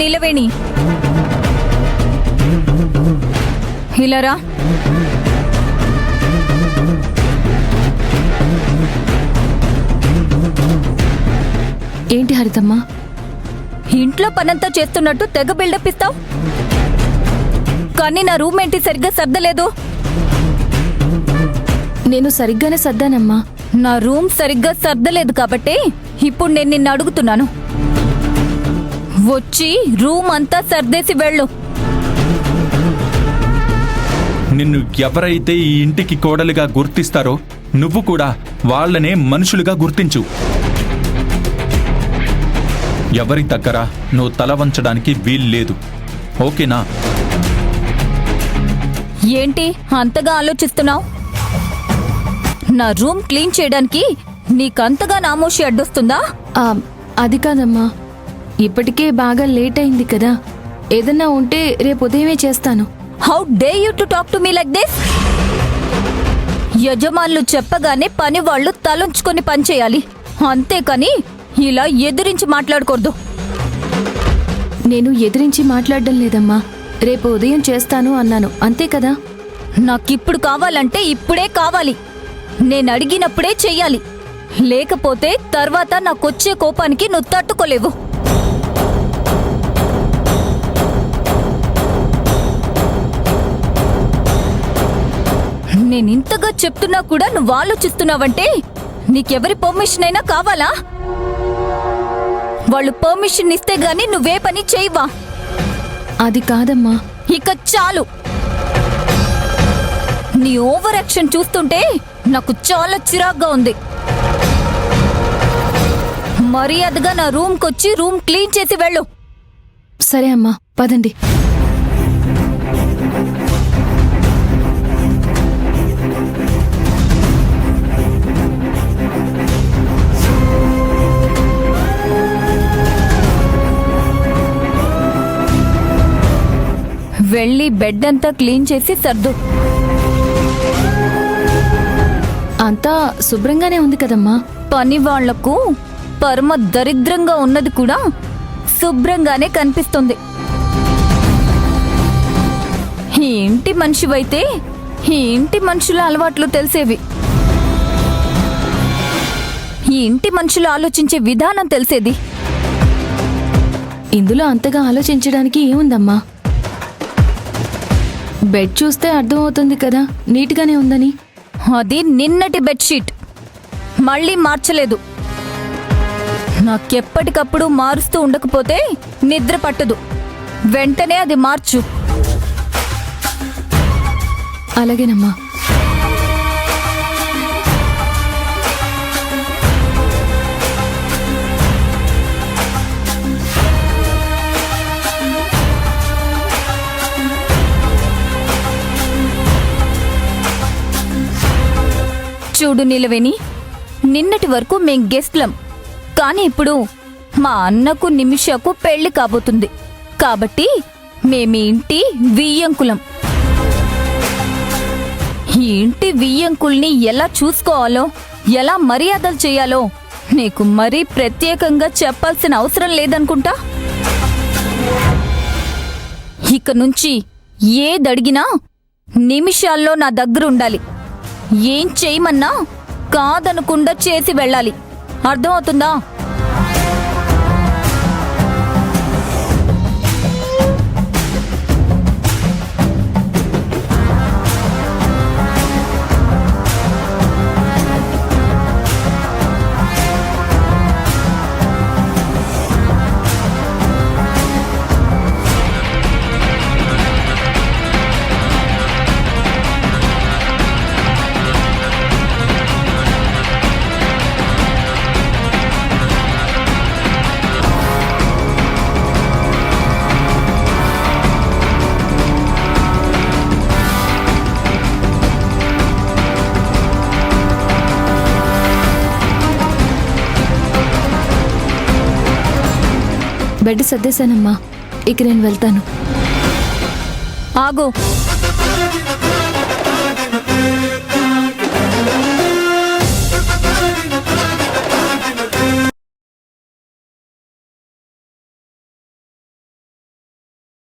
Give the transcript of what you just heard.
నీలవేణి, ఇలా రా. ఏంటి హరితమ్మ, ఇంట్లో పనంతా చేస్తున్నట్టు తెగ బిల్డప్ ఇస్తావు, కానీ నా రూమ్ ఏంటి సరిగ్గా సర్దలేదు. నేను సరిగ్గానే సర్దానమ్మా. నా రూమ్ సరిగ్గా సర్దలేదు కాబట్టి ఇప్పుడు నేను నిన్ను అడుగుతున్నాను, వచ్చి రూమ్ అంతా సర్దేసి వెళ్ళు. నిన్ను ఎవరైతే ఈ ఇంటికి కోడలిగా గుర్తిస్తారో నువ్వు కూడా వాళ్ళనే మనుషులుగా గుర్తించు. ఎవరి దగ్గర నువ్వు తల వంచడానికి వీల్లేదు, ఓకేనా? ఏంటి అంతగా ఆలోచిస్తున్నావు? నా రూమ్ క్లీన్ చేయడానికి నీకంతగా నామోషి అడ్డొస్తుందా? అది కాదమ్మా, ఇప్పటికే బాగా లేట్ అయింది కదా, ఏదన్నా ఉంటే రేపు ఉదయమే చేస్తాను. How day you to talk to me like this? యజమానులు చెప్పగానే పని వాళ్ళు తలుంచుకొని పనిచేయాలి, అంతేకాని ఇలా ఎదురించి మాట్లాడకూడదు. నేను ఎదిరించి మాట్లాడడం లేదమ్మా, రేపు ఉదయం చేస్తాను అన్నాను, అంతే కదా. నాకిప్పుడు కావాలంటే ఇప్పుడే కావాలి, నేను అడిగినప్పుడే చెయ్యాలి, లేకపోతే తర్వాత నాకొచ్చే కోపానికి నువ్వు తట్టుకోలేవు. నేనింతగా చెప్తున్నా కూడా నువ్వు ఆలోచిస్తున్నావంటే నీకెవరి పర్మిషన్ అయినా కావాలా? వాళ్ళు పర్మిషన్ ఇస్తే గాని నువ్వే పని చేయవా? అది కాదమ్మా. ఇక చాలు, నీ ఓవర్ యాక్షన్ చూస్తుంటే నాకు చాలా చిరాగ్గా ఉంది. మర్యాదగా నా రూమ్కొచ్చి రూమ్ క్లీన్ చేసి వెళ్ళు. సరే అమ్మా, పదండి. వెళ్ళి బెడ్ అంతా క్లీన్ చేసి సర్దు. అంతా శుభ్రంగానే ఉంది కదమ్మా. పని వాళ్లకు పరమ దరిద్రంగా ఉన్నది కూడా శుభ్రంగానే కనిపిస్తుంది. ఈ ఇంటి మనిషివైతే ఈ ఇంటి మనుషుల అలవాట్లు తెలిసేవి, ఈ ఇంటి మనుషులు ఆలోచించే విధానం తెలిసేది. ఇందులో అంతగా ఆలోచించడానికి ఏముందమ్మా? బెడ్ చూస్తే అర్థమవుతుంది కదా నీట్గానే ఉందని. అది నిన్నటి బెడ్షీట్, మళ్ళీ మార్చలేదు. నాకెప్పటికప్పుడు మారుస్తూ ఉండకపోతే నిద్ర పట్టదు, వెంటనే అది మార్చు. అలాగేనమ్మా. చూడు నీలవేణి, నిన్నటి వరకు మేం గెస్ట్లం, కానీ ఇప్పుడు మా అన్నకు నిమిషకు పెళ్లి కాబోతుంది కాబట్టి మేమీ ఇంటి వియ్యంకులం. ఈ ఇంటి వియ్యంకుల్ని ఎలా చూసుకోవాలో, ఎలా మర్యాదలు చేయాలో నీకు మరీ ప్రత్యేకంగా చెప్పాల్సిన అవసరం లేదనుకుంటా. ఇక నుంచి ఏదడిగినా నిమిషాల్లో నా దగ్గర ఉండాలి. ఏం చేయమన్నా కాదనకుండా చేసి వెళ్ళాలి, అర్థమవుతుందా? బెడ్ సర్దేశానమ్మా, ఇక నేను వెళ్తాను. ఆగు.